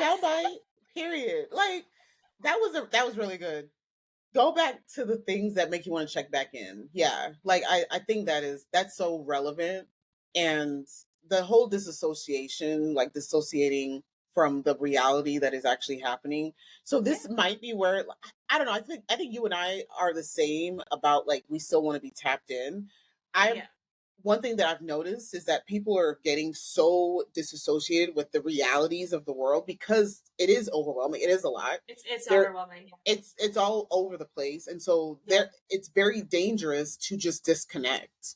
soundbite. Period. Like that was really good. Go back to the things that make you want to check back in. Yeah. Like I think that's so relevant. And the whole disassociation, like dissociating from the reality that is actually happening. So Yeah. this might be where I don't know. I think you and I are the same about like we still want to be tapped in. I Yeah. One thing that I've noticed is that people are getting so disassociated with the realities of the world because it is overwhelming. It is a lot. It's There overwhelming. it's all over the place. And so Yeah. it's very dangerous to just disconnect.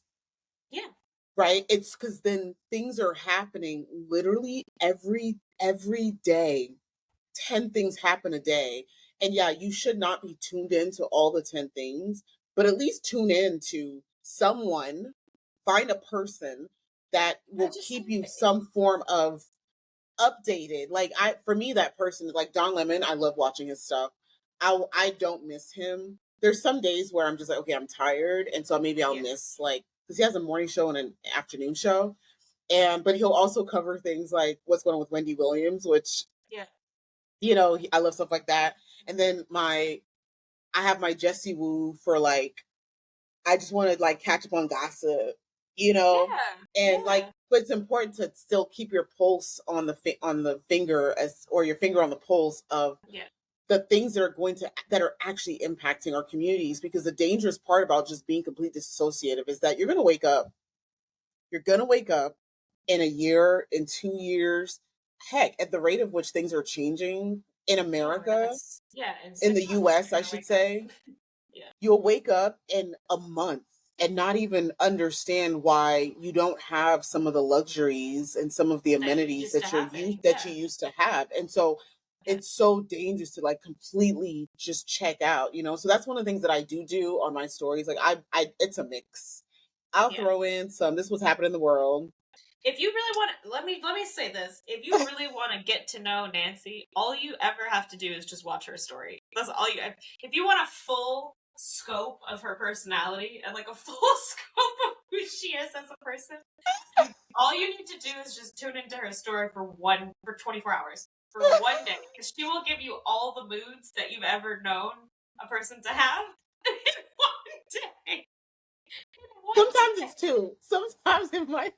Yeah. Right? It's because then things are happening literally every day. 10 things happen a day. And yeah, you should not be tuned into all the 10 things, but at least tune in to someone, find a person that I will just keep think you some form of updated. Like for me, that person is like Don Lemon. I love watching his stuff. I don't miss him. There's some days where I'm just like, okay, I'm tired. And so maybe I'll yeah. miss like, because he has a morning show and an afternoon show. But he'll also cover things like what's going on with Wendy Williams, which Yeah. I love stuff like that. And then I have my Jessie Woo for like, I just want to like catch up on gossip, you know, Yeah. and like, Yeah. but it's important to still keep your pulse on on the finger or your finger on the pulse of Yeah. the things that are actually impacting our communities. Because the dangerous part about just being completely dissociative is that you're going to wake up in a year, in 2 years, heck, at the rate of which things are changing in Oh my God. America, In in the 6 months US, you're I gonna should wake up. say, Yeah. you'll wake up in a month and not even understand why you don't have some of the luxuries and some of the That you amenities used to have it. that you Yeah. used to have. And so Yeah. it's so dangerous to like completely just check out, So that's one of the things that I do on my stories. Like I it's a mix. I'll Yeah. throw in some this was happening in the world. If you really want to, let me say this. If you really want to get to know Nancy, all you ever have to do is just watch her story. That's all you. If you want a full scope of her personality and like a full scope of who she is as a person, all you need to do is just tune into her story for 24 hours for one day, because she will give you all the moods that you've ever known a person to have in one day. In one Sometimes day. it's two. Sometimes it might.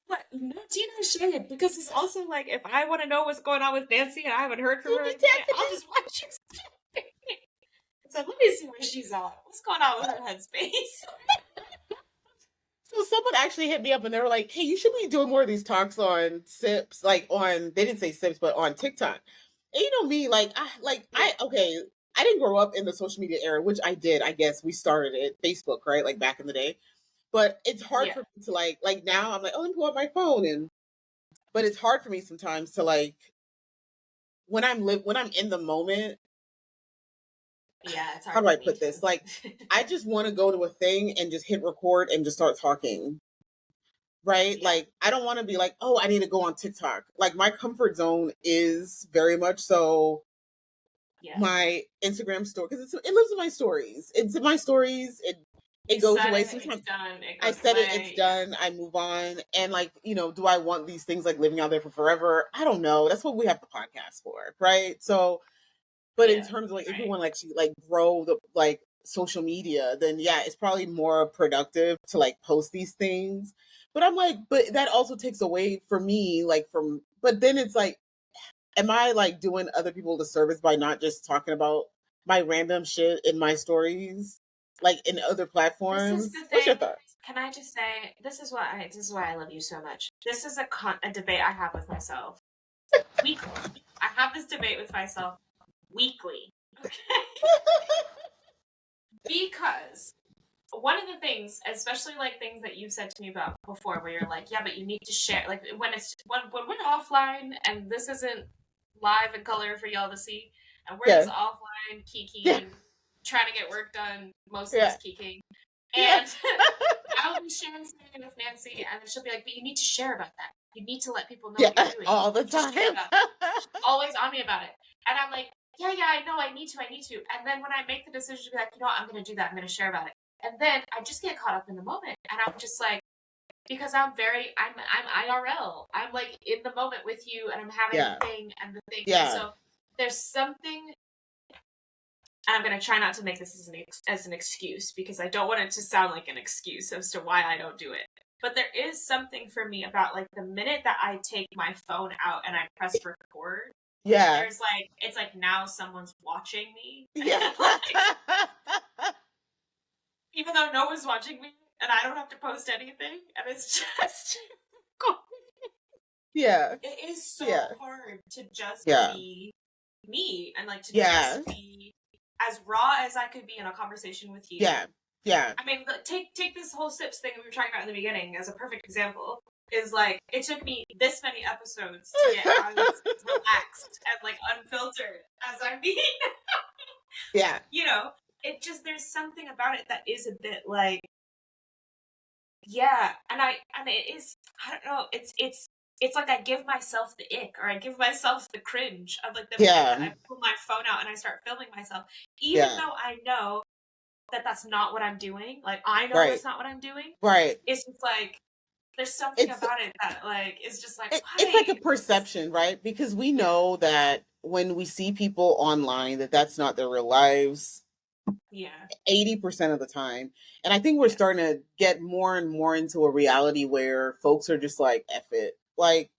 But no Tina shade, because it's also like if I want to know what's going on with Nancy and I haven't heard from You her be in a minute, tapping I'll just watch her story. So let me see where she's at. What's going on with her headspace? So someone actually hit me up and they were like, "Hey, you should be doing more of these talks on Sips, like on they didn't say Sips, but on TikTok." And you know me, Yeah, okay, I didn't grow up in the social media era, which I did. I guess we started it Facebook, right? Like back in the day. But it's hard yeah, for me to like now I'm like, oh, let me pull up my phone but it's hard for me sometimes to like when I'm in the moment, yeah. It's how hard do for I me put this? too. Like I just want to go to a thing and just hit record and just start talking. Right? Yeah, Like, I don't want to be like, oh, I need to go on TikTok. Like, my comfort zone is very much so yeah. my Instagram story because it lives in my stories. It's in my stories. It You goes said away. it. It's Sometimes done. It I goes said it. It's away. Yeah, done. I move on. And like, do I want these things like living out there for forever? I don't know. That's what we have the podcast for, right? So, but in yeah. terms of like, if you Right. want to like, grow the like social media, then yeah, it's probably more productive to like post these things. But I'm like, but that also takes away for me, like but then it's like, am I like doing other people the service by not just talking about my random shit in my stories, like in other This is the platforms? What's your thing. thoughts? Can I just say this is why I love you so much. This is a debate I have with myself weekly. I have this debate with myself weekly. Okay. Because one of the things, especially like things that you've said to me about before, where you're like, yeah, but you need to share, like when we're offline and this isn't live in color for y'all to see, and we're just Yeah, offline yeah, kikiing, trying to get work done, most of yeah, us kikiing, yeah, and I will be sharing something with Nancy, and then she'll be like, but you need to share about that. You need to let people know what you're yeah, doing. all the You just share time. about it. She's always on me about it. And I'm like, yeah, I know, I need to. And then when I make the decision to be like, you know what, I'm going to do that, I'm going to share about it. And then I just get caught up in the moment. And I'm just like, because I'm IRL. I'm like in the moment with you, and I'm having Yeah. the thing and the thing. And Yeah. so there's something, and I'm gonna try not to make this as an excuse, because I don't want it to sound like an excuse as to why I don't do it. But there is something for me about like the minute that I take my phone out and I press record, Yeah. there's like, it's like now someone's watching me. Yeah. Like, even though no one's watching me and I don't have to post anything, and it's just Yeah. it is so Yeah. hard to just Yeah. be me, and like to Yeah. just be as raw as I could be in a conversation with you. Yeah. Yeah. I mean, take this whole sips thing we were talking about in the beginning as a perfect example. Is like, it took me this many episodes to get as relaxed and like unfiltered as I'm being. Yeah. You know, it just, there's something about it that is a bit like, yeah, and it is, I don't know, it's like I give myself the ick, or I give myself the cringe of like the minute that Yeah. I pull my phone out and I start filming myself, even Yeah. though I know that that's not what I'm doing. Like, I know Right. that's not what I'm doing. Right. It's just like, there's something It's about it that like is just like, it's like a why? perception, right? Because we Yeah, know that when we see people online, that that's not their real lives yeah, 80% of the time. And I think we're yeah, starting to get more and more into a reality where folks are just like, F it. Like,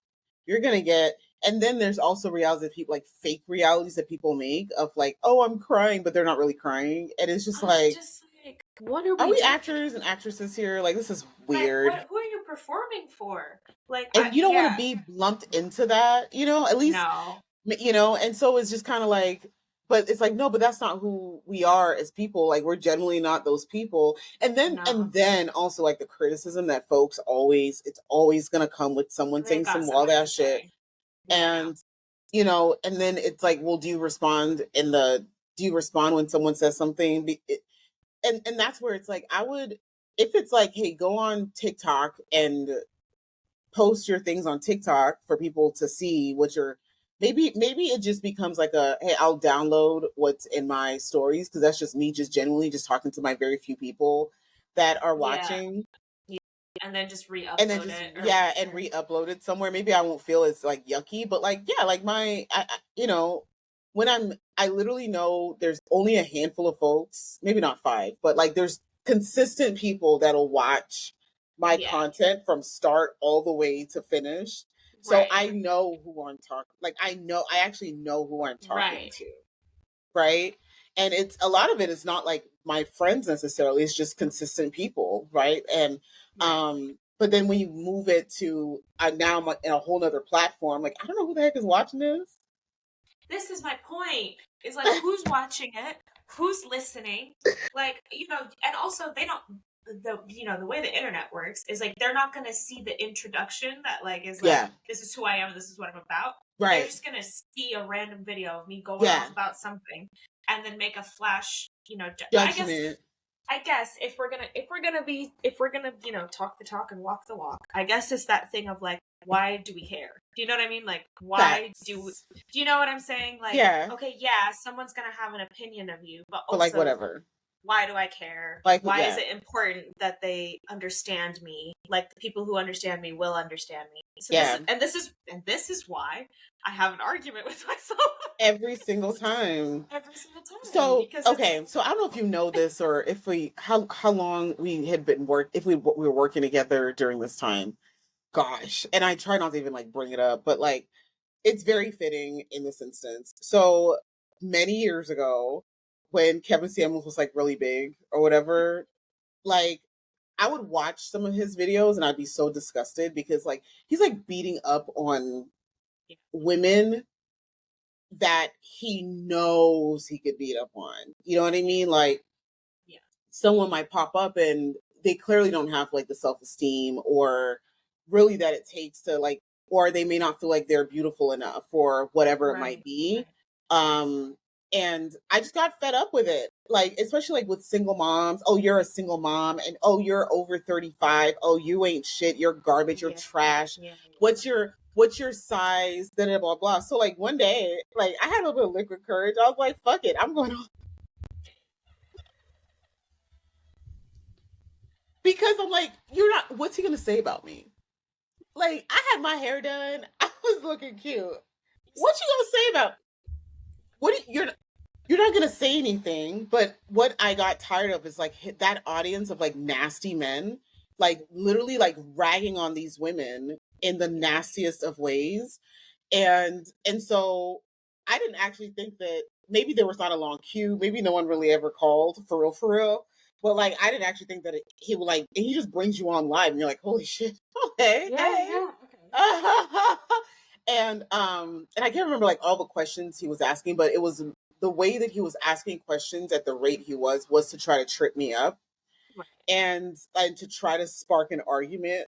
you're going to get, and then there's also realities that people, like fake realities that people make of like, oh, I'm crying, but they're not really crying. And it's just I'm like, just like, what are are we we doing? actors and actresses here? Like, this is Like, weird. who are you performing for? Like, And you don't want to yeah, be lumped into that, at least, no, and so it's just kind of like, but it's like, no, but that's not who we are as people. Like, we're generally not those people. no. And then also like the criticism that folks always, it's always going to come with someone They've saying got some wild something to ass shit. say. Yeah, no. And, and then it's like, well, do you respond when someone says something? And that's where it's like, if it's like, hey, go on TikTok and post your things on TikTok for people to see what you're, maybe it just becomes like a, hey, I'll download what's in my stories, because that's just me just genuinely just talking to my very few people that are Yeah. watching, Yeah. And then just and then re-upload just, it or yeah, and whatever. re-upload it somewhere. Maybe I won't feel it's like yucky, but like, yeah, like when I literally know there's only a handful of folks, maybe not five, but like there's consistent people that'll watch my Yeah. content from start all the way to finish. So Right. I know who I'm talking, like I actually know who I'm talking Right. to, right? And it's a lot of it is not like my friends necessarily, it's just consistent people, right? And Right. but then when you move it to now I'm like in a whole nother platform, like I don't know who the heck is watching this. This is my point. Is like, who's watching it? Who's listening? Like, and also they don't, the way the internet works is like, they're not going to see the introduction that like is like, Yeah, this is who I am, this is what I'm about. They're right. just going to see a random video of me going Yeah, off about something and then make a flash, judgment. I guess if we're gonna talk the talk and walk the walk, I guess it's that thing of like, why do we care? Do you know what I mean? Like, Facts. do you know what I'm saying? Like, Yeah, okay, yeah, someone's gonna have an opinion of you, but but like also, whatever. why do I care? Like, Why is yeah, it important that they understand me? Like, the people who understand me will understand me. So yeah. this is why I have an argument with myself Every single time. every single time, So because it's okay, so I don't know if you know this, or if we how long we had been if we were working together during this time. Gosh, and I try not to even like bring it up, but like it's very fitting in this instance. So many years ago, when Kevin Samuels was like really big or whatever, like I would watch some of his videos and I'd be so disgusted because like he's like beating up on yeah, women that he knows he could beat up on. You know what I mean? Like yeah, someone might pop up and they clearly don't have like the self-esteem or really that it takes to like, or they may not feel like they're beautiful enough or whatever it might right, be. right, um and I just got fed up with it, like especially like with single moms. Oh, you're a single mom, and oh, you're over 35. Oh, you ain't shit, you're garbage, you're yeah, trash. yeah, What's your size, da, da, blah blah. So like one day, like I had a little bit of liquid courage. I was like, fuck it, I'm going because I'm like, you're not. What's he gonna say about me? Like, I had my hair done. I was looking cute. What you gonna say about? You're not gonna say anything. But what I got tired of is like that audience of like nasty men, like literally like ragging on these women in the nastiest of ways. And so I didn't actually think that maybe there was not a long queue. Maybe no one really ever called for real, for real. But like, I didn't actually think that he would like. He just brings you on live, and you're like, holy shit, okay, Yeah, hey. yeah, okay. And I can't remember like all the questions he was asking, but it was the way that he was asking questions at the rate he was to try to trip me up Right. and to try to spark an argument.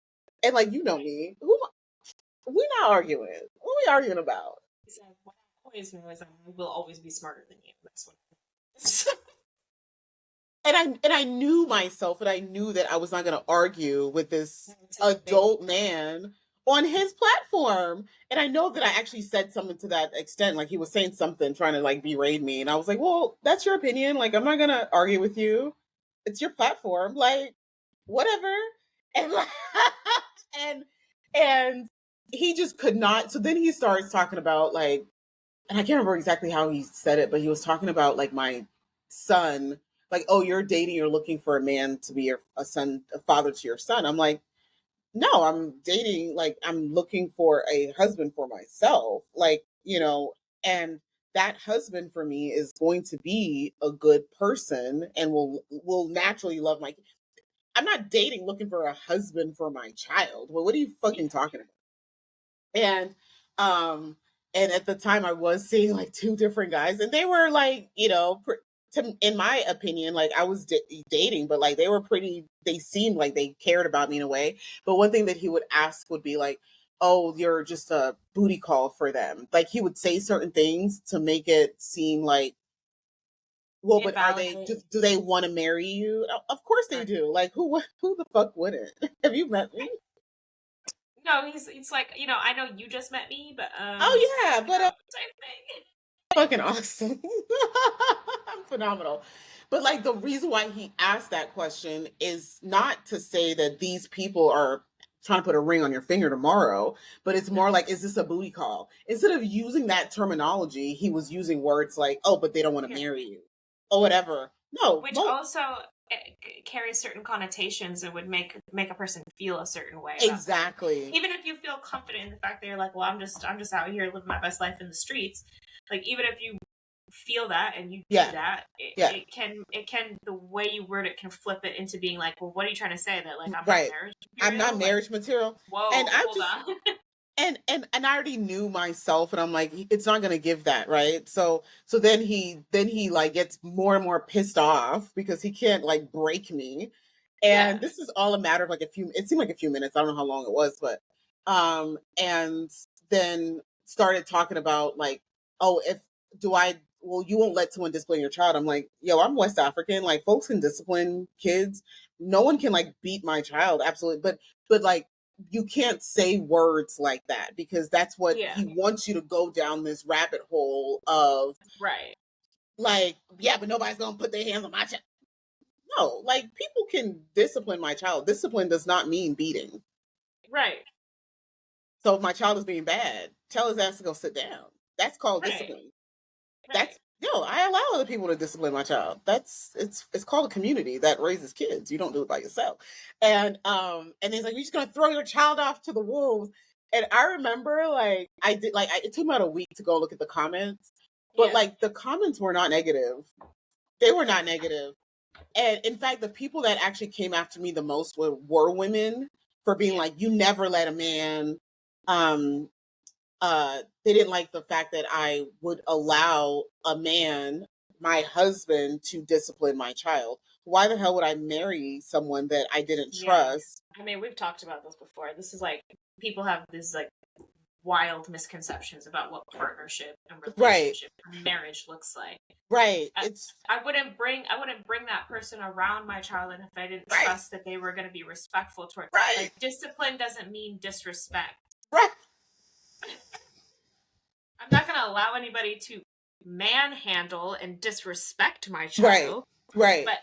And like, you know me, we're not arguing. What are we arguing about? He said, what I always know is I will always be smarter than you. That's what. And I knew myself, and I knew that I was not going to argue with this adult man on his platform. And I know that I actually said something to that extent, like he was saying something trying to like berate me, and I was like, well, that's your opinion, like I'm not going to argue with you, it's your platform, like whatever. And and and he just could not. So then he starts talking about like, and I can't remember exactly how he said it, but he was talking about like my son, like, oh, you're dating, you're looking for a man to be a father to your son. I'm like, no, I'm dating, like, I'm looking for a husband for myself, like, and that husband for me is going to be a good person and will naturally love my. I'm not dating looking for a husband for my child. Well, what are you fucking talking about? And um and at the time I was seeing like two different guys, and they were like, in my opinion, like I was dating, but like they seemed like they cared about me in a way. But one thing that he would ask would be like, oh, you're just a booty call for them. Like he would say certain things to make it seem like, well, but are they, do they want to marry you? Of course they do. Like who the fuck wouldn't? Have you met me? No, he's like, I know you just met me, but Oh yeah, but type thing. fucking awesome. I'm phenomenal. But like the reason why he asked that question is not to say that these people are trying to put a ring on your finger tomorrow, but it's more like, is this a booty call? Instead of using that terminology, he was using words like, oh, but they don't want to marry you or whatever. No, which also carries certain connotations and would make a person feel a certain way. Exactly. Even if you feel confident in the fact that you're like, well, I'm just out here living my best life in the streets. Like, even if you feel that and you do that, it can the way you word it can flip it into being like, well, what are you trying to say? That like I'm not marriage material? I'm not marriage material. Whoa, and I'm hold on. And I already knew myself, and I'm like, it's not gonna give that, right? So then he like gets more and more pissed off because he can't like break me. And this is all a matter of like it seemed like a few minutes. I don't know how long it was, but and then started talking about like, oh, you won't let someone discipline your child. I'm like, yo, I'm West African, like folks can discipline kids. No one can like beat my child, absolutely. But like, you can't say words like that, because that's what he wants you to go down this rabbit hole of, right, like, yeah, but nobody's gonna put their hands on my child. No, like, people can discipline my child. Discipline does not mean beating. Right. So if my child is being bad, tell his ass to go sit down. That's called discipline. That's I allow other people to discipline my child. It's called a community that raises kids. You don't do it by yourself. And he's like, you're just gonna throw your child off to the wolves. And I remember, like, it took me about a week to go look at the comments, but like the comments were not negative. They were not negative. And in fact, the people that actually came after me the most were women, for being like, you never let a man, they didn't like the fact that I would allow a man, my husband, to discipline my child. Why the hell would I marry someone that I didn't trust? I mean, we've talked about this before. This is like, people have this like wild misconceptions about what partnership and relationship and marriage looks like. Right. I wouldn't bring that person around my child, and if I didn't trust that they were going to be respectful towards. Like, discipline doesn't mean disrespect. Right. I'm not going to allow anybody to manhandle and disrespect my child. Right. But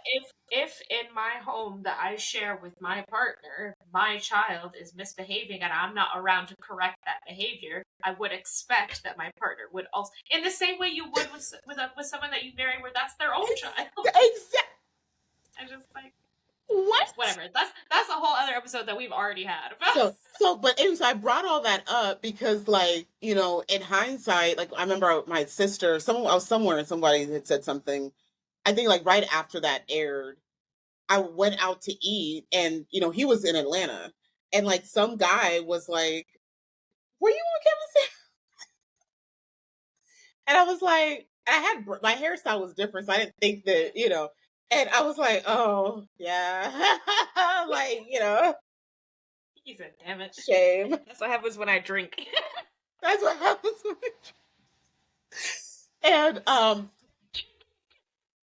if in my home that I share with my partner, my child is misbehaving and I'm not around to correct that behavior, I would expect that my partner would also, in the same way you would with someone that you marry where that's their own child. Exactly. I just like, What? whatever. That's a whole other episode that we've already had. But anyway, so I brought all that up because, like, you know, in hindsight, like, I remember my sister, I was somewhere and somebody had said something. I think, like, right after that aired, I went out to eat, and, you know, he was in Atlanta, and, like, some guy was like, "Were you on Kevin?" And I was like, my hairstyle was different, so I didn't think that, you know. And I was like, "Oh yeah," like, you know, He said, "Damn it." shame. That's what happens when I drink. That's what happens. And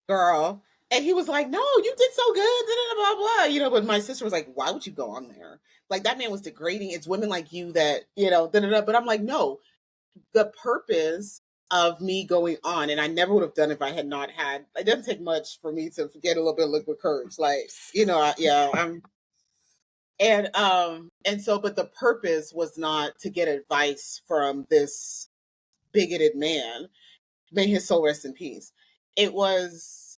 girl, and he was like, "No, you did so good," blah blah blah. You know, but my sister was like, "Why would you go on there? Like, that man was degrading. It's women like you that, you know, da da da." But I'm like, no, the purpose of me going on, and I never would have done it if I had not had. It doesn't take much for me to get a little bit of liquid courage, like, you know. Yeah, I'm. And so, but the purpose was not to get advice from this bigoted man. May his soul rest in peace. It was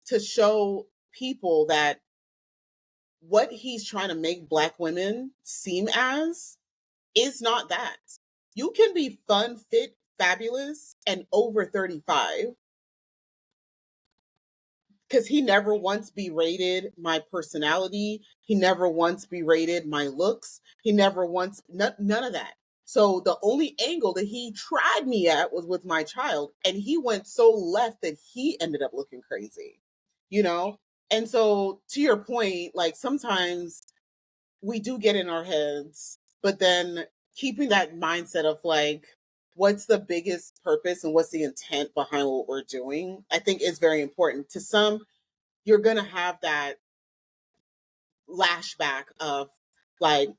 to show people that what he's trying to make Black women seem as is not that. You can be fun, fit, fabulous, and over 35, because he never once berated my personality. He never once berated my looks. He never once, none of that. So the only angle that he tried me at was with my child. And he went so left that he ended up looking crazy, you know? And so, to your point, like, sometimes we do get in our heads, but then keeping that mindset of, like, what's the biggest purpose and what's the intent behind what we're doing, I think is very important. To some, you're going to have that lashback of, like,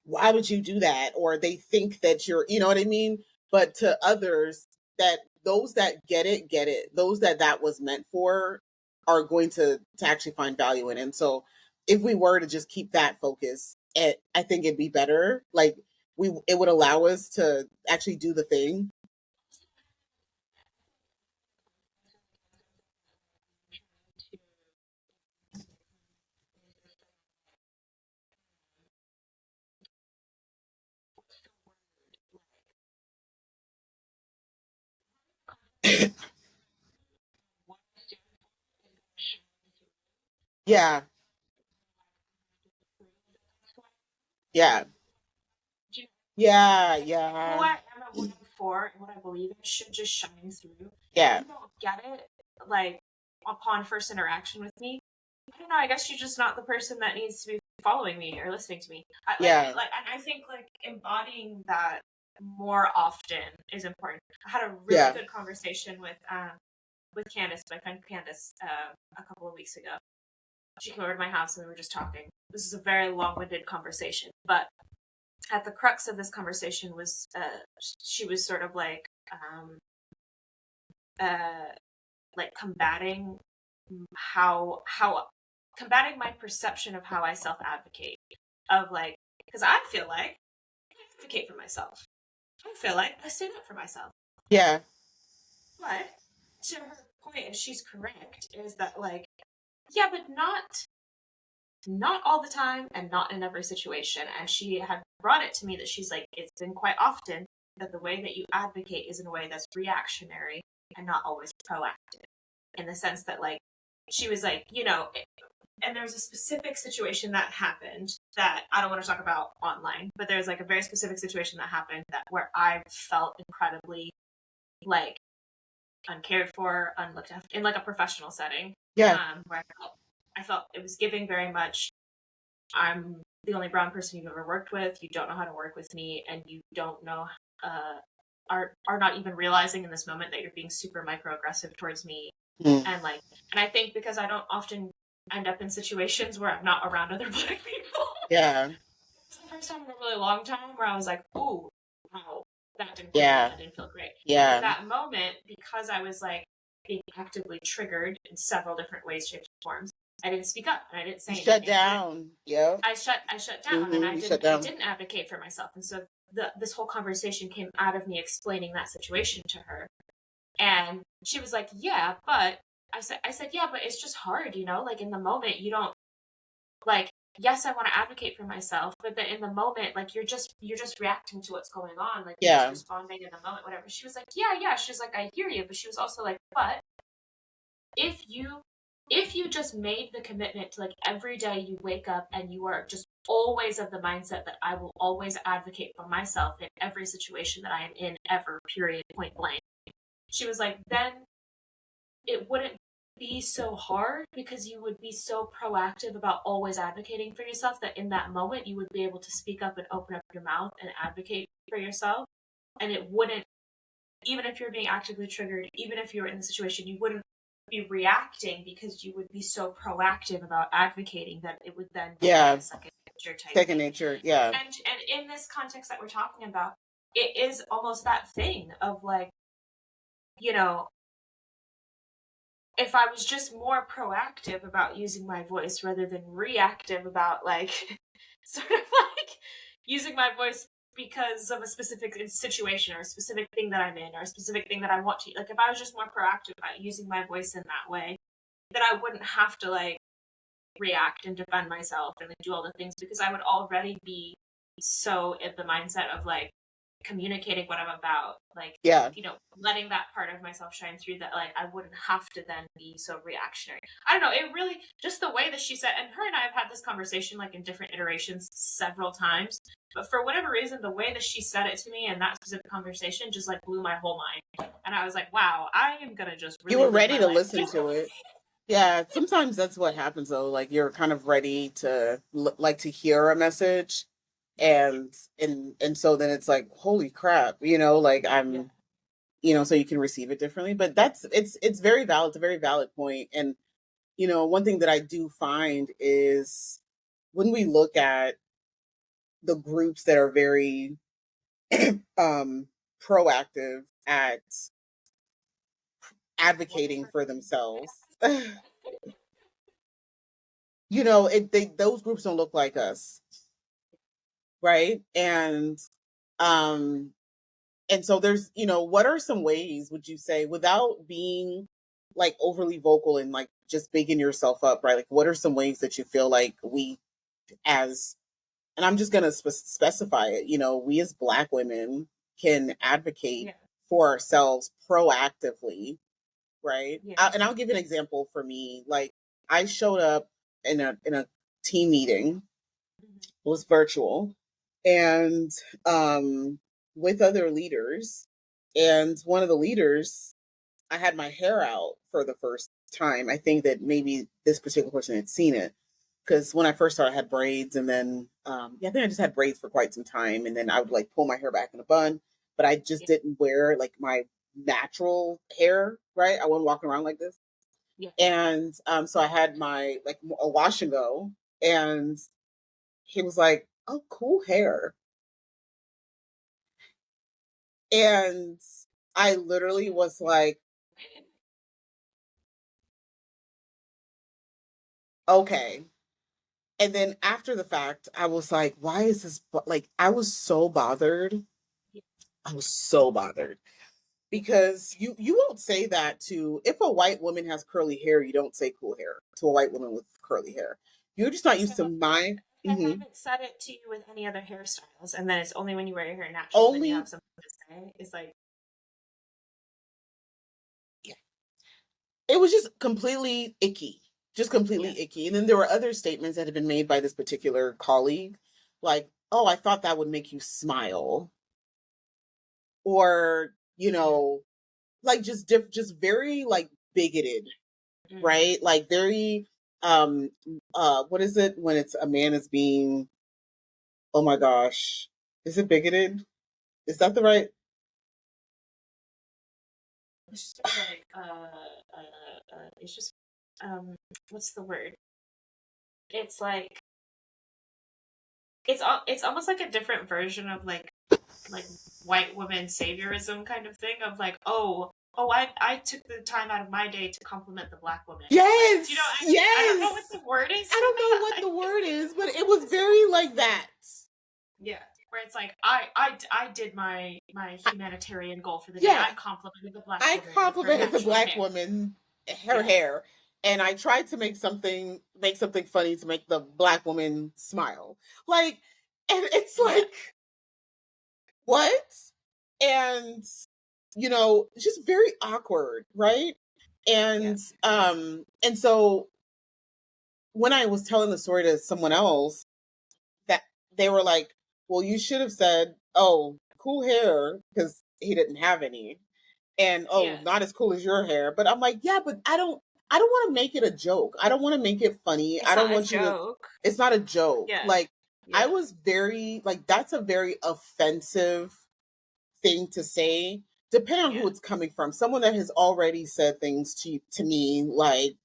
why would you do that? Or they think that you're, you know what I mean? But to others, that those that get it. Those that was meant for are going to actually find value in it. And so, if we were to just keep that focus, I think it'd be better. Like, it would allow us to actually do the thing. Yeah, yeah, yeah, Who yeah, I am and what I'm for and what I believe in should just shine through. yeah, You don't get it, like, upon first interaction with me. I don't know. I guess you're just not the person that needs to be following me or listening to me. yeah, And I think, like, embodying that more often is important. I had a really yeah, good conversation with Candace, my friend Candace, a couple of weeks ago. She came over to my house and we were just talking. This is a very long-winded conversation, but at the crux of this conversation was she was sort of uh, like combating how combating my perception of how I self-advocate, of, like, because I feel like I advocate for myself. I feel like I stand up for myself. yeah, But to her point, and she's correct, is that, like, yeah, but not all the time and not in every situation. And she had brought it to me that she's like, it's been quite often that the way that you advocate is in a way that's reactionary and not always proactive. In the sense that, like, she was like, you know, and there's a specific situation that happened that I don't want to talk about online, but there's, like, a very specific situation that happened that where I felt incredibly, like, uncared for, unlooked after in, like, a professional setting. yeah, Where I felt it was giving very much, I'm the only brown person you've ever worked with. You don't know how to work with me, and you don't know, are not even realizing in this moment that you're being super microaggressive towards me. mm, And, like, and I think because I don't often end up in situations where I'm not around other Black people. yeah, It's the first time in a really long time where I was like, ooh, wow, that didn't feel good. yeah, That didn't feel great. And in yeah, that moment, because I was like, being actively triggered in several different ways, shapes, and forms, I didn't speak up and I didn't say You anything. shut down. Yeah. I shut down, and I Shut down. didn't advocate for myself. And so this whole conversation came out of me explaining that situation to her. And she was like, yeah, but I said, yeah, but it's just hard, you know, like in the moment you don't, like, yes, I want to advocate for myself, but then in the moment, like you're just reacting to what's going on, like you're just responding in the moment, whatever. She was like, yeah, she's like, I hear you, but she was also like, but if you just made the commitment to, like, every day you wake up and you are just always of the mindset that I will always advocate for myself in every situation that I am in ever, period, point blank. She was like, then it wouldn't be so hard because you would be so proactive about always advocating for yourself that in that moment you would be able to speak up and open up your mouth and advocate for yourself. And it wouldn't, even if you're being actively triggered, even if you're in the situation, you wouldn't be reacting because you would be so proactive about advocating that it would then be like a second nature type second nature. Yeah. And in this context that we're talking about, it is almost that thing of, like, you know, if I was just more proactive about using my voice rather than reactive about, like, sort of like using my voice because of a specific situation or a specific thing that I'm in or a specific thing that I want to, like, if I was just more proactive about using my voice in that way, then I wouldn't have to, like, react and defend myself and, like, do all the things, because I would already be so in the mindset of, like, communicating what I'm about, like, you know, letting that part of myself shine through, that, like, I wouldn't have to then be so reactionary. I don't know, it really, just the way that she said, and her and I have had this conversation, like, in different iterations several times, but for whatever reason, the way that she said it to me in that specific conversation just, like, blew my whole mind. And I was like, wow, I am gonna just really, you were ready to listen to it. Yeah, sometimes that's what happens though. Like, you're kind of ready to like to hear a message, and so then it's like, holy crap, you know, like I'm, you know, so you can receive it differently. But it's very valid. It's a very valid point. And you know, one thing that I do find is when we look at the groups that are very proactive at advocating for themselves, you know, those groups don't look like us, right? Um and so there's, you know, what are some ways, would you say, without being like overly vocal and like just bigging yourself up, right? Like, what are some ways that you feel like we as, and I'm just going to specify it, you know, we as Black women can advocate for ourselves proactively, right? And I'll give an example for me. Like, I showed up in a team meeting, it was virtual, and with other leaders. And one of the leaders, I had my hair out for the first time. I think that maybe this particular person had seen it, because when I first started, I had braids, and then I think I just had braids for quite some time, and then I would like pull my hair back in a bun, but I just didn't wear like my natural hair, right? I wasn't walking around like this. And so I had my like a wash and go, and he was like, "Oh, cool hair." And I literally was like, okay. And then after the fact, I was like, why is this? Like, I was so bothered. I was so bothered because you won't say that to, if a white woman has curly hair, you don't say cool hair to a white woman with curly hair. You're just not used to mine. I haven't said it to you with any other hairstyles, and then it's only when you wear your hair natural that you have something to say. It's like, it was just completely icky, just completely icky. And then there were other statements that had been made by this particular colleague, like, "Oh, I thought that would make you smile," or, you know, like just very like bigoted, right? Like very what is it when it's a man is being, oh my gosh, is it bigoted? Is that the right? it's just like, it's just, what's the word? It's like, it's almost like a different version of like white woman saviorism kind of thing of like, oh, oh, I took the time out of my day to compliment the Black woman. Yes, like, do you know what I mean? yes. I don't know what the word is. I don't know what the word is, but it was very like that. Yeah, where it's like I did my humanitarian goal for the day. Yeah. I complimented the Black I woman with her complimented the natural Black hair. woman, her hair, and I tried to make something funny to make the Black woman smile. Like, and it's like, what? And you know, just very awkward, right? And and so when I was telling the story to someone else, that they were like, "Well, you should have said, oh, cool hair,' because he didn't have any." And oh, not as cool as your hair. But I'm like, yeah, but I don't want to make it a joke. I don't want to make it funny. It's I don't not a want you to joke. it's not a joke. Yeah. Like Yeah. I was very like that's a very offensive thing to say, depending on who it's coming from. Someone that has already said things to me like,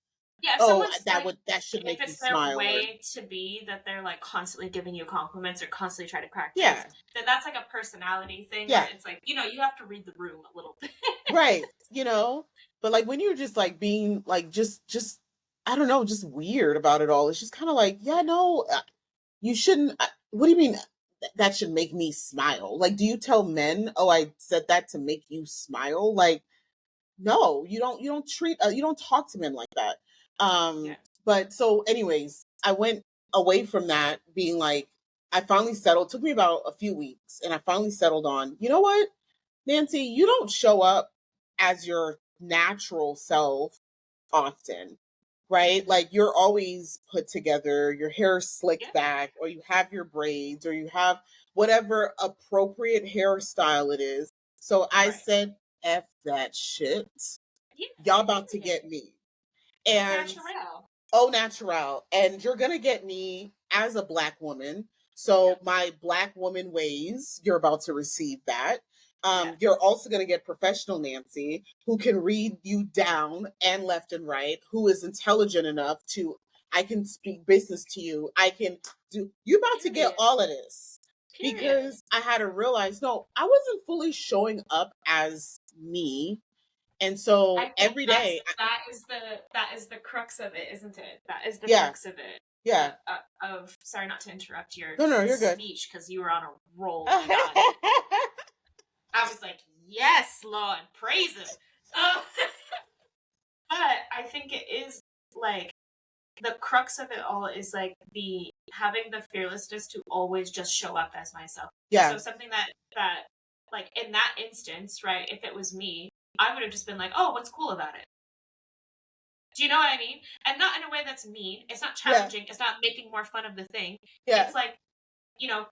Yeah, if oh, someone's that like, that should if make you it's their smile. Or, way to be that they're like constantly giving you compliments or constantly trying to crack yeah, jokes, then that's like a personality thing. Yeah. Where it's like, you know, you have to read the room a little bit. right. You know, but like when you're just like being like just I don't know, just weird about it all. It's just kind of like, yeah, no, you shouldn't. What do you mean that should make me smile? Like, do you tell men, oh, I said that to make you smile? Like, no, you don't treat, you don't talk to men like that. Yeah. But so, anyways, I went away from that being like, I finally settled. It took me about a few weeks, and I finally settled on, you know what, Nancy, you don't show up as your natural self often, right? Like you're always put together, your hair slicked back, or you have your braids, or you have whatever appropriate hairstyle it is. So I said, F that shit. Y'all about to get me. And au natural. And you're gonna get me as a Black woman. So my Black woman ways, you're about to receive that. You're also going to get professional Nancy, who can read you down and left and right, who is intelligent enough to, I can speak business to you. I can do, you about to get all of this. Because I had to realize, no, I wasn't fully showing up as me. And so every day, that is the crux of it, isn't it? That is the Yeah. crux of it. yeah. Of sorry not to interrupt your No, you're good. speech because you were on a roll. My God. I was like, yes, Lord, praise him. But I think it is like the crux of it all is like the having the fearlessness to always just show up as myself. Yeah. So something that like in that instance, right? If it was me, I would have just been like, oh, what's cool about it? Do you know what I mean? And not in a way that's mean. It's not challenging. It's not making more fun of the thing. It's like, you know,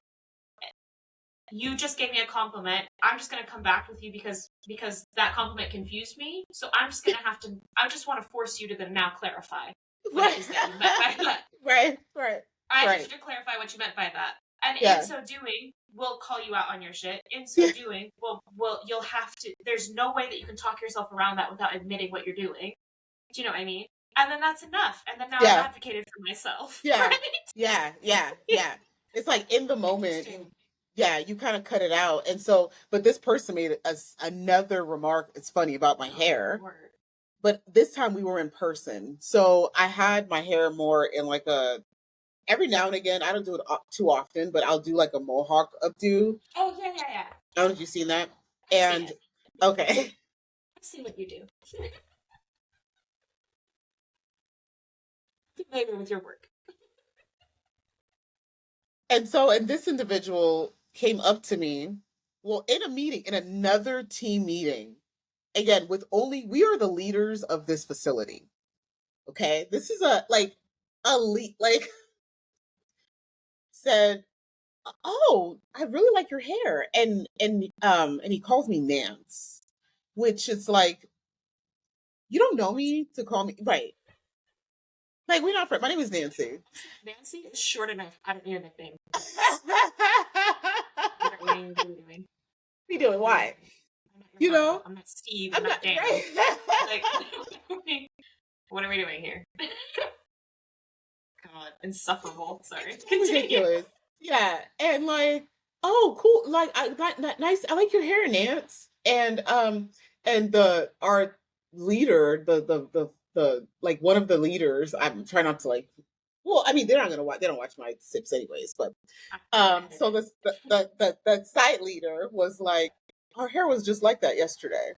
you just gave me a compliment. I'm just going to come back with you because that compliment confused me. So I'm just going to have to, I just want to force you to then now clarify what it is that you meant by that. Right. I need you to clarify what you meant by that. And in so doing, we'll call you out on your shit. In so doing, you'll have to, there's no way that you can talk yourself around that without admitting what you're doing. Do you know what I mean? And then that's enough. And then now I've advocated for myself. Yeah. Right? Yeah. It's like in the moment, you kind of cut it out. And so, but this person made another remark. It's funny about my hair. But this time we were in person. So I had my hair more in like every now and again, I don't do it too often, but I'll do like a mohawk updo. Oh, yeah. I don't know if you've seen that. And okay. I've seen what you do. Familiar with your work. And so, and this individual came up to me, well, in a meeting, in another team meeting, again, with only, we are the leaders of this facility. Okay. This is said, oh, I really like your hair. And he calls me Nance, which is like, you don't know me to call me, right. Like, we're not friends. My name is Nancy. Nancy is short enough. I don't need a nickname. What are you doing? Why? You know? I'm not Steve. I'm not Dan. Right. Like, what are we doing here? God, insufferable. Sorry. Ridiculous. Yeah. And like, oh, cool. Like, nice. I like your hair, Nance. And and our leader, the like one of the leaders, I'm trying not to like, well, I mean, they're not gonna watch, they don't watch my sips anyways, but so the site leader was like, her hair was just like that yesterday.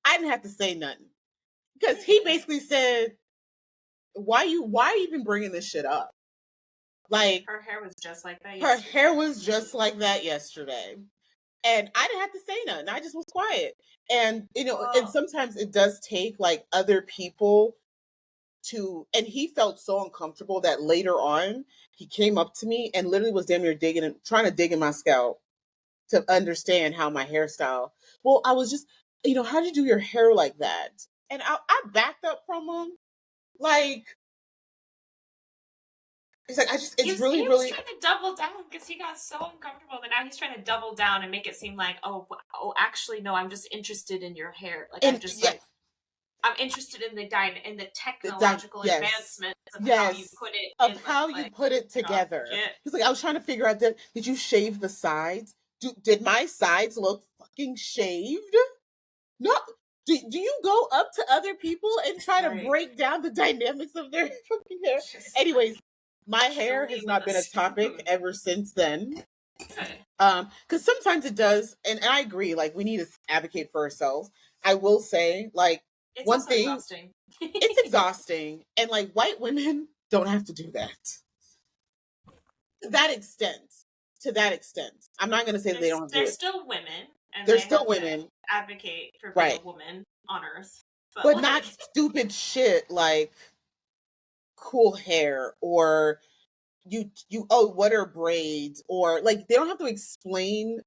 I didn't have to say nothing because he basically said, why even bringing this shit up? Like, her hair was just like that her yesterday. hair was just like that yesterday. And I didn't have to say nothing. I just was quiet. And, you know, and sometimes it does take like other people to, and he felt so uncomfortable that later on he came up to me and literally was damn near digging and trying to dig in my scalp to understand how my hairstyle. Well, I was just, you know, how did you do your hair like that? And I backed up from him. Like, it's like, he it's was, really, he was really. trying to double down because he got so uncomfortable that now he's trying to double down and make it seem like, oh, actually, no, I'm just interested in your hair. Like, And yeah, I'm interested in the technological yes, advancements of how you yes, put it in of how you put it together. He's like, I was trying to figure out, did you shave the sides? Did my sides look fucking shaved? No. Do you go up to other people and try to break down the dynamics of their fucking hair? Anyways, my hair has not been a topic ever since then. Because sometimes it does, and I agree, like we need to advocate for ourselves. I will say, like, it's one also thing, exhausting. It's exhausting, and like white women don't have to do that. To that extent. To that extent. I'm not gonna say that they don't do it. They're still women, and they're still women. Advocate for being a woman on Earth. But like, not stupid shit like cool hair or you what are braids, or like they don't have to explain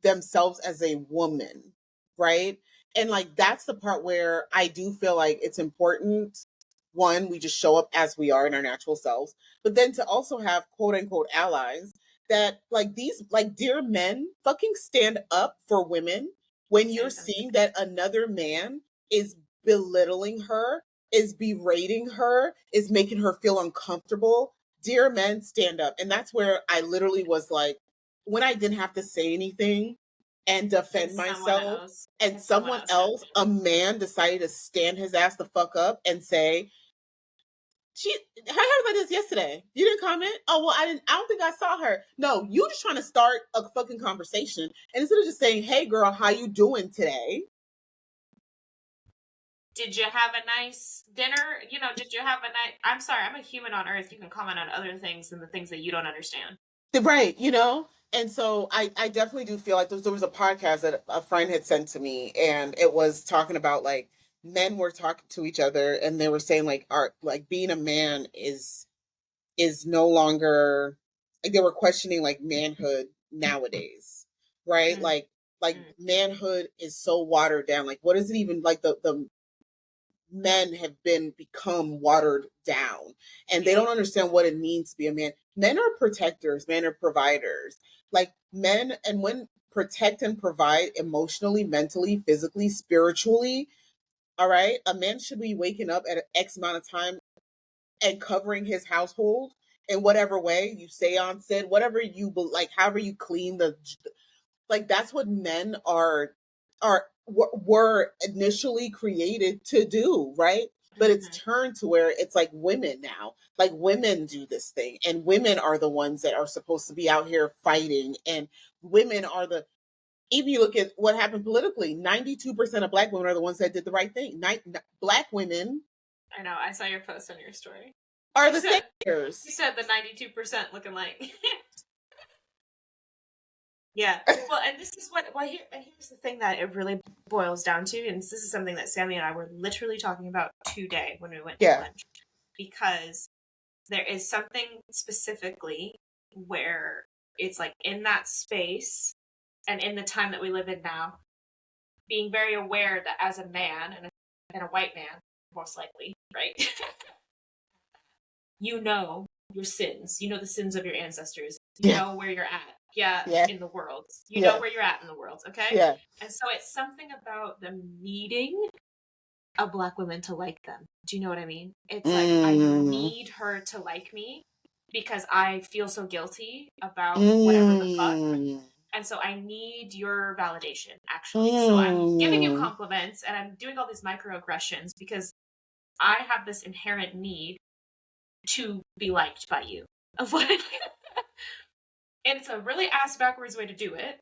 themselves as a woman, right? And like that's the part where I do feel like it's important, one, we just show up as we are in our natural selves, but then to also have quote unquote allies that like these like dear men fucking stand up for women when you're seeing that another man is belittling her, is berating her, is making her feel uncomfortable. Dear men, stand up. And that's where I literally was like, when I didn't have to say anything and defend myself, and someone else, a man, decided to stand his ass the fuck up and say, I heard about this yesterday. You didn't comment? Oh, well, I don't think I saw her. No, you just trying to start a fucking conversation. And instead of just saying, hey girl, how you doing today? Did you have a nice dinner? You know, did you have a nice... I'm sorry, I'm a human on Earth. You can comment on other things than the things that you don't understand. Right, you know? And so I definitely do feel like there was a podcast that a friend had sent to me, and it was talking about like men were talking to each other and they were saying like being a man is no longer, like they were questioning like manhood nowadays, right? Mm. Like manhood is so watered down. Like what is it even, like the men have become watered down, and they don't understand what it means to be a man. Men are protectors, men are providers. Like men, and when protect and provide emotionally, mentally, physically, spiritually, all right, a man should be waking up at an X amount of time and covering his household in whatever way you say on said, whatever you like, however you clean the, like that's what men were initially created to do, right? But it's turned to where it's like women now, like women do this thing, and women are the ones that are supposed to be out here fighting, and women are the, even you look at what happened politically, 92% of black women are the ones that did the right thing. Black women, I know, I saw your post on your story, are the saviors. You said the 92% looking like yeah. Well, and this is here's the thing that it really boils down to, and this is something that Sammy and I were literally talking about today when we went to lunch, because there is something specifically where it's like in that space and in the time that we live in now, being very aware that as a man and a white man, most likely, right? You know your sins. You know the sins of your ancestors. You know where you're at. In the world. You know where you're at in the world, okay? Yeah. And so it's something about them needing a black woman to like them. Do you know what I mean? It's like, I need her to like me because I feel so guilty about whatever the fuck. And so I need your validation, actually. So I'm giving you compliments and I'm doing all these microaggressions because I have this inherent need to be liked by you. Of like, and it's a really ass backwards way to do it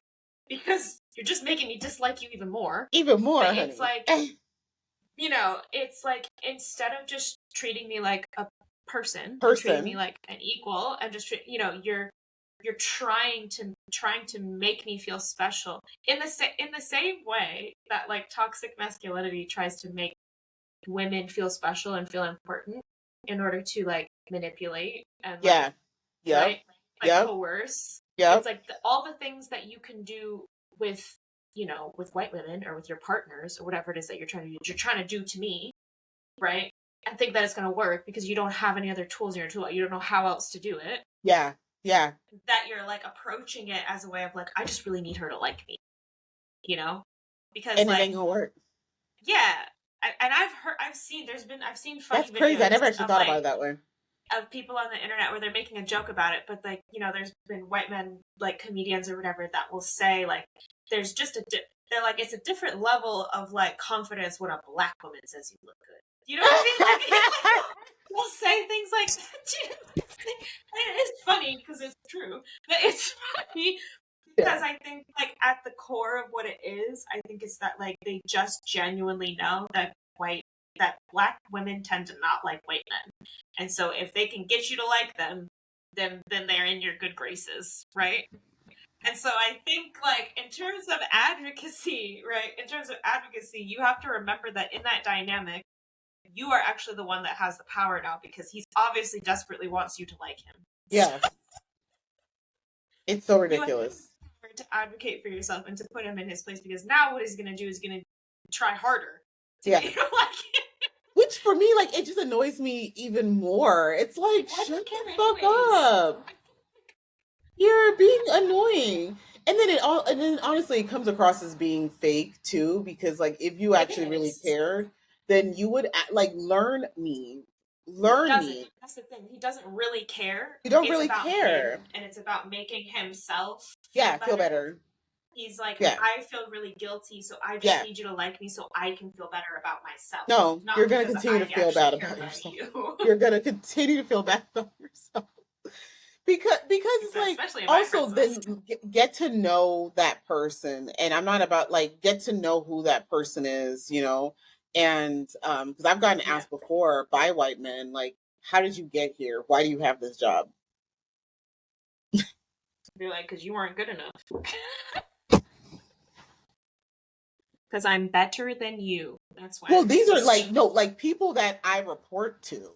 because you're just making me dislike you even more. Even more, but honey. it's like, you know, it's like instead of just treating me like a person. You're treating me like an equal and just, you know, you're trying to make me feel special in the same way that like toxic masculinity tries to make women feel special and feel important in order to like manipulate and like, right, like coerce. It's like all the things that you can do with, you know, with white women or with your partners or whatever it is that you're trying to do to me, right? And think that it's going to work because you don't have any other tools in your tool. You don't know how else to do it. Yeah. That you're like approaching it as a way of like, I just really need her to like me, you know? Because and like, it ain't gonna work. Yeah. And I've seen funny That's crazy. videos I never actually thought like, about it that way. Of people on the internet where they're making a joke about it, but like, you know, there's been white men, like comedians or whatever, that will say like, there's just they're like, it's a different level of like confidence when a black woman says you look good. You know what I mean? Like, we'll say things like that too. It's funny because it's true, but it's funny because I think like at the core of what it is, I think it's that like they just genuinely know that black women tend to not like white men. And so if they can get you to like them, then they're in your good graces, right? And so I think like in terms of advocacy, right? In terms of advocacy, you have to remember that in that dynamic, you are actually the one that has the power now because he's obviously desperately wants you to like him. Yeah. It's so ridiculous. You have to advocate for yourself and to put him in his place because now what he's going to do is going to try harder to get you to like him. Which for me, like, it just annoys me even more. It's like, shut the fuck up. You're being annoying. And then honestly it comes across as being fake too, because like if you actually really cared, then you would like learn me. That's the thing. He doesn't really care. You don't really care. Him, and it's about making himself feel better. He's like, I feel really guilty, so I just need you to like me so I can feel better about myself. No, you're going to continue to feel bad about yourself. You're going to continue to feel bad about yourself. Because it's like also then get to know that person, and I'm not about like get to know who that person is, you know, and because I've gotten asked before by white men like, how did you get here? Why do you have this job? Be like, because you weren't good enough. Because I'm better than you. That's why. Well, these are like like people that I report to.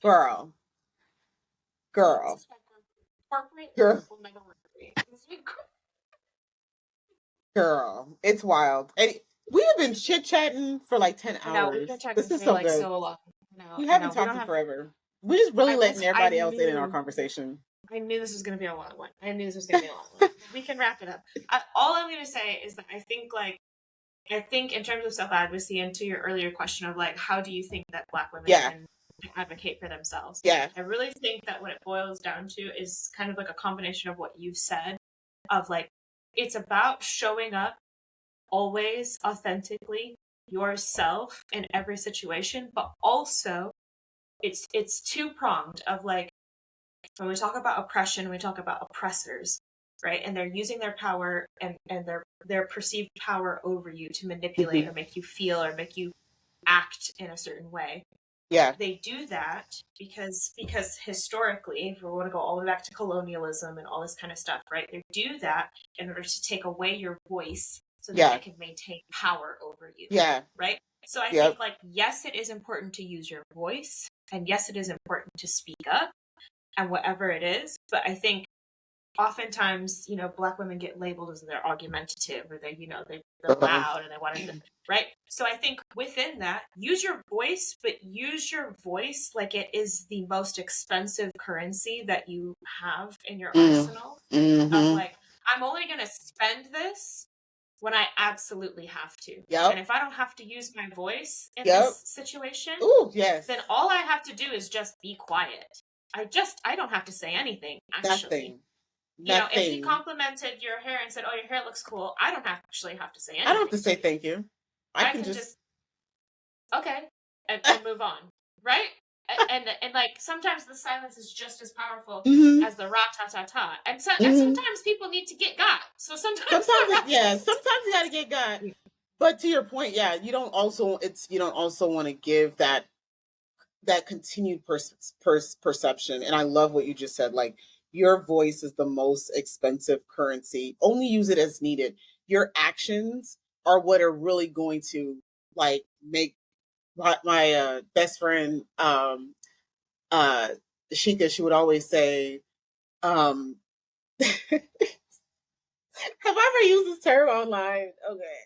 Girl. Girl, it's wild. And we have been chit-chatting for like 10 hours. This is so good. So long. We haven't talked in forever. We're just really letting everybody else in our conversation. I knew this was going to be a long one. We can wrap it up. All I'm going to say is that I think in terms of self-advocacy, and to your earlier question of like, how do you think that Black women can advocate for themselves? I really think that what it boils down to is kind of like a combination of what you've said of like, it's about showing up always authentically yourself in every situation, but also it's two-pronged of like, when we talk about oppression, we talk about oppressors, right? And they're using their power and their perceived power over you to manipulate or make you feel or make you act in a certain way. Yeah. They do that because historically, if we want to go all the way back to colonialism and all this kind of stuff, right? They do that in order to take away your voice so that they can maintain power over you. Yeah. Right? So I think like, yes, it is important to use your voice, and yes, it is important to speak up and whatever it is. But I think oftentimes, you know, Black women get labeled as they're argumentative or they, you know, they're loud and they want to, right? So I think within that, use your voice, but use your voice like it is the most expensive currency that you have in your arsenal. Of like, I'm only going to spend this when I absolutely have to. And if I don't have to use my voice in this situation, then all I have to do is just be quiet. I don't have to say anything, actually. You know, if he Nothing. complimented your hair and said, "Oh, your hair looks cool," I don't actually have to say anything. I don't have to say thank you. I I can can just okay, and move on, right? And like sometimes the silence is just as powerful Mhm. as the rah ta ta ta, and Mhm. sometimes people need to get got. So sometimes sometimes you got to get got. But to your point, yeah, you don't also want to give that continued perception. And I love what you just said. Like, your voice is the most expensive currency. Only use it as needed. Your actions are what are really going to like make my best friend uh Sheikah, she would always say, have I ever used this term online? Okay.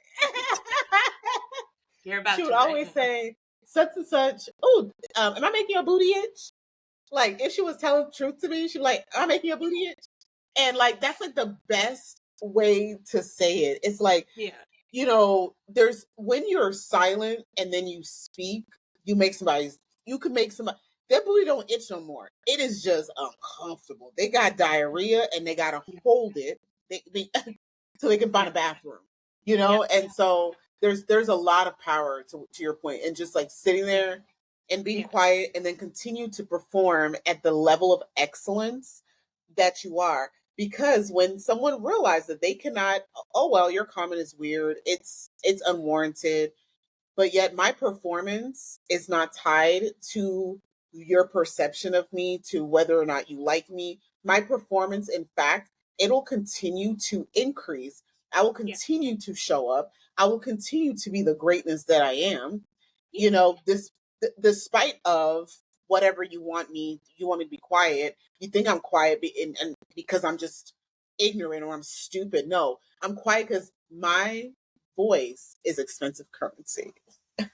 you're about She would to right always now. say such and such. Oh, am I making a booty itch? Like, if she was telling the truth to me, she'd be like, "Am I making a booty itch?" And like, that's like the best way to say it. It's like, Yeah, there's when you're silent and then you speak, you make somebody's you can make somebody their booty don't itch no more. It is just uncomfortable. They got diarrhea and they gotta yeah, hold it. They so they can find yeah, a bathroom. yeah, And so there's a lot of power to your point, and just like sitting there and being yeah, quiet and then continue to perform at the level of excellence that you are. Because when someone realizes that they cannot, oh well, your comment is weird, it's unwarranted, but yet my performance is not tied to your perception of me, to whether or not you like me. My performance, in fact, it'll continue to increase. I will yeah, continue to show up. I will continue to be the greatness that I am. yeah. This despite of whatever you want me to be quiet. You think I'm quiet and because I'm just ignorant or I'm stupid. No, I'm quiet because my voice is expensive currency. Yeah,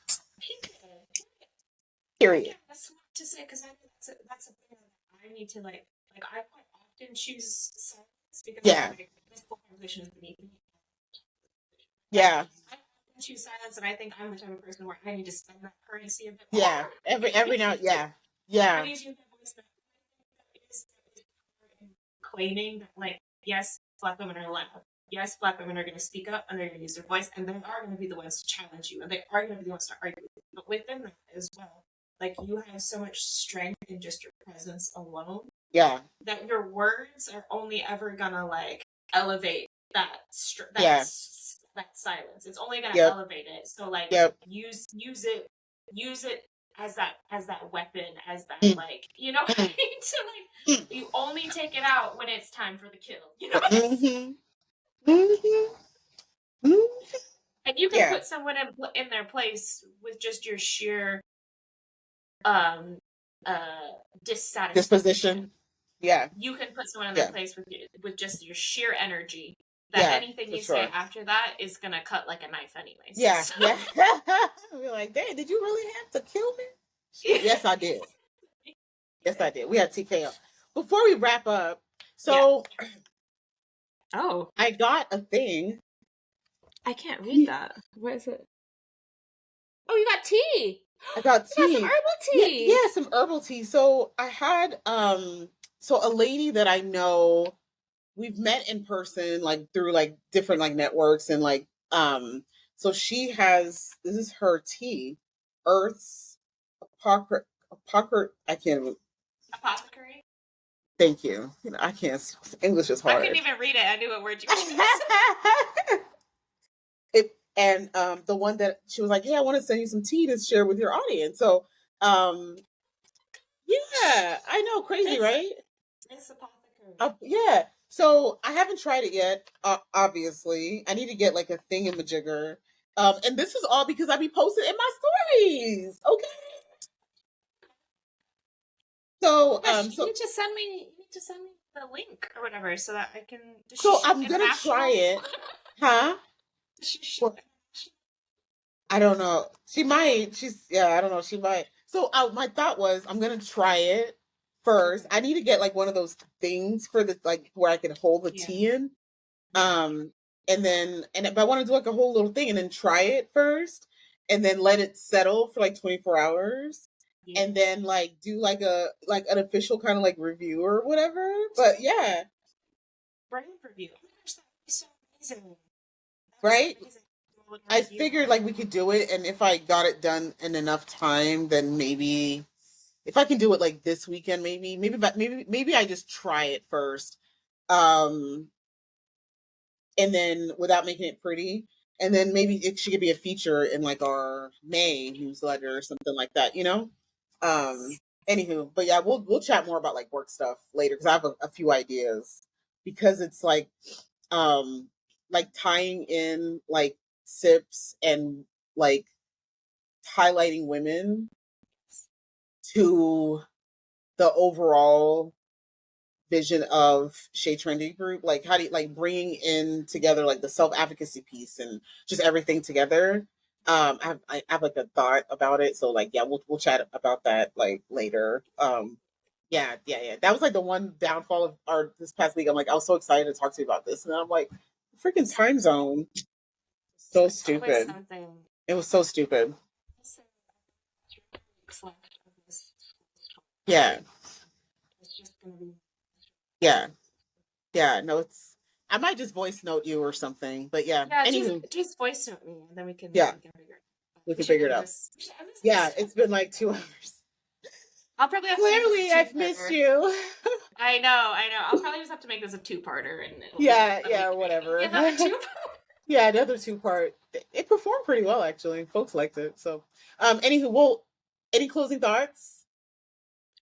Period. that's smart to say because I think that's a thing that I need to like I quite often choose silence because I'm Yeah. like this whole conversation is beneath me. Like Yeah. I often choose silence, and I think I'm the type of person where I need to spend that currency a bit more. Yeah. Every now, yeah. I Yeah. need to use that voice that is claiming that, like, yes, Black women are loud. Yes, Black women are going to speak up and they're going to use their voice, and they are going to be the ones to challenge you, and they are going to be the ones to argue with you. But within that as well, like, you have so much strength in just your presence alone Yeah. that your words are only ever going to like elevate Yeah. that silence. It's only going to Yep. elevate it. So like Yep. use it as that weapon, as that, Mm, like, you know, to mm, like mm, you only take it out when it's time for the kill. You know what I'm saying? mhm, mhm, mhm. And you can Yeah. put someone in their place with just your sheer um dissatisfaction. Disposition. Yeah. You can put someone in their Yeah. place with just your sheer energy. That Yeah. anything For you say sure. after that is gonna cut like a knife, anyways. Yeah. So Yeah. We're like, dang, did you really have to kill me? Yes, I did. Yes, I did. We had TKO. Before we wrap up, yeah. so Oh, I got a thing. I can't read that. What is it? Oh, you got tea. I got You got some tea. herbal Yeah, tea. yeah, some herbal tea. So I had so a lady that I know, we've met in person like through like different like networks, and like so she has, this is her tea. Earth's I can't even, Apothecary. thank you. I can't, English is I couldn't hard. even read it. I knew what word you were going to say. And the one that she was like, yeah, I want to send you some tea to share with your audience. So um yeah, I know, crazy, It's right? apothecary. Yeah. So I haven't tried it yet. Obviously, I need to get like a thing in majigger. And this is all because I be posting in my stories. Okay. So Gosh, you need to send me. You need to send me the link or whatever so that I can. Does she so ship I'm gonna try international? it. Huh? Does she ship Well, international? I don't know. She might. Yeah, I don't know. She might. So my thought was, I'm gonna try it first. Okay. I need to get like one of those things for the like where I can hold the Yeah. tea in. Yeah. And then but I want to do like a whole little thing and then try it first and then let it settle for like 24 hours Yeah. and then like do like an official kind of like review or whatever. But yeah. brand review. Oh my gosh, that would be so amazing. Right? Amazing. I figured like we could do it, and if I got it done in enough time, then maybe if I can do it like this weekend, maybe I just try it first, and then without making it pretty, and then maybe it should be a feature in like our May newsletter or something like that, you know. Anywho, but yeah, we'll chat more about like work stuff later because I have a few ideas because it's like tying in like sips and like highlighting women to the overall vision of Shea Trendy Group. Like, how do you like bringing in together like the self-advocacy piece and just everything together? I have like a thought about it, so like yeah, we'll chat about that like later. Yeah. That was like the one downfall of our this past week. I'm like, I was so excited to talk to you about this, and I'm like, freaking time zone, so stupid. It was so stupid. Yeah. It's just gonna be. Yeah. No, it's. I might just voice note you or something, but yeah. Yeah, Anywho, just voice note me, and then we can. Yeah. We can figure it out. Yeah, it's been like 2 hours. I'll probably have Clearly, to I've missed you. I know. I'll probably just have to make this a 2-parter, and whatever. Another 2-part. Yeah, another 2-part. It performed pretty well, actually. Folks liked it. So, anywho, well, any closing thoughts?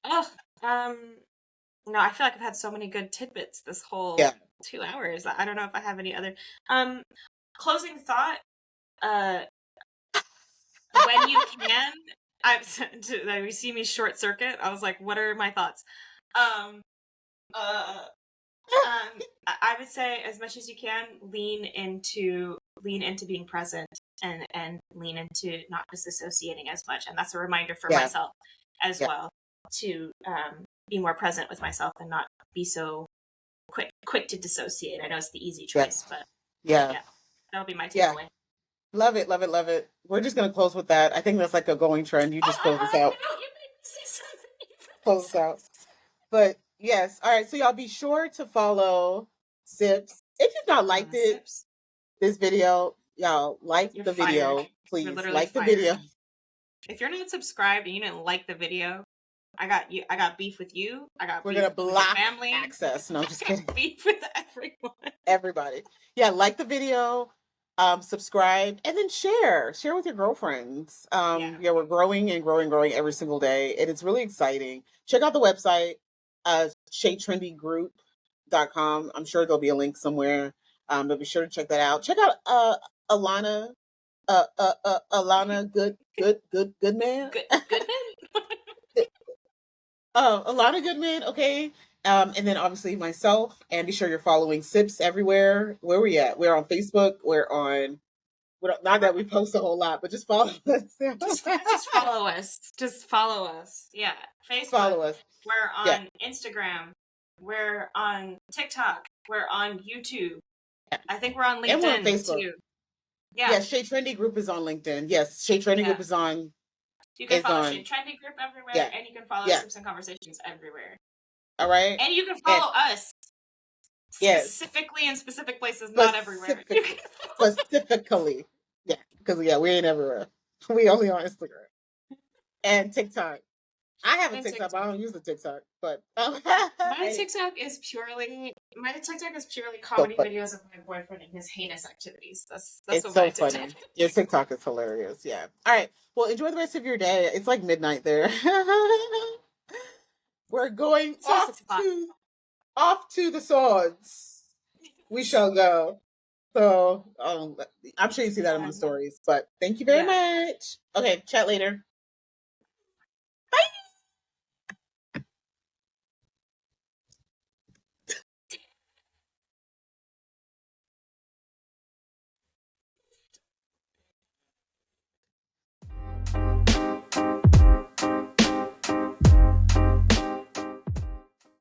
Oh, no, I feel like I've had so many good tidbits this whole 2 hours. I don't know if I have any other. Closing thought. When you can, you see me short circuit. I was like, what are my thoughts? I would say as much as you can, lean into being present and lean into not disassociating as much. And that's a reminder for myself as well to be more present with myself and not be so quick to dissociate. I know it's the easy choice, but yeah, that'll be my takeaway. Love it. We're just gonna close with that. I think that's like a going trend. You just close us out. Close us out. But yes, all right. So y'all be sure to follow Sips. If you've not liked this video, y'all like the video, please. Like the video. If you're not subscribed and you didn't like the video, I got beef with you. We're gonna block family access. No, just kidding. Beef with everyone. Everybody. Yeah, like the video, subscribe, and then share with your girlfriends. We're growing every single day, and it's really exciting. Check out the website, SheaTrendyGroup.com. I'm sure there'll be a link somewhere. But be sure to check that out. Check out Elana Goodman. Goodman. Elana Goodman, okay. And then obviously myself, and be sure you're following Sips everywhere. Where we at? We're on Facebook. Not that we post a whole lot, but just follow us. just follow us. Just follow us. Yeah. Facebook. Follow us. We're on Instagram. We're on TikTok. We're on YouTube. Yeah. I think we're on LinkedIn, and we're on Facebook too. Yeah, Shea Trendy Group is on LinkedIn. Yes, Shea Trendy Group is on. You can follow Shea Trendy Group everywhere, and you can follow Sips and Conversations everywhere. All right. And you can follow us specifically in specific places, not everywhere. Specifically. Yeah, because we ain't everywhere. We only on Instagram and TikTok. I have a TikTok, but I don't use the TikTok. But my TikTok is purely comedy videos of my boyfriend and his heinous activities. That's what so funny. Your TikTok is hilarious. Yeah. All right. Well, enjoy the rest of your day. It's like midnight there. We're going off to the swords. We shall go. So I'm sure you see that in my stories. But thank you very much. Okay, chat later.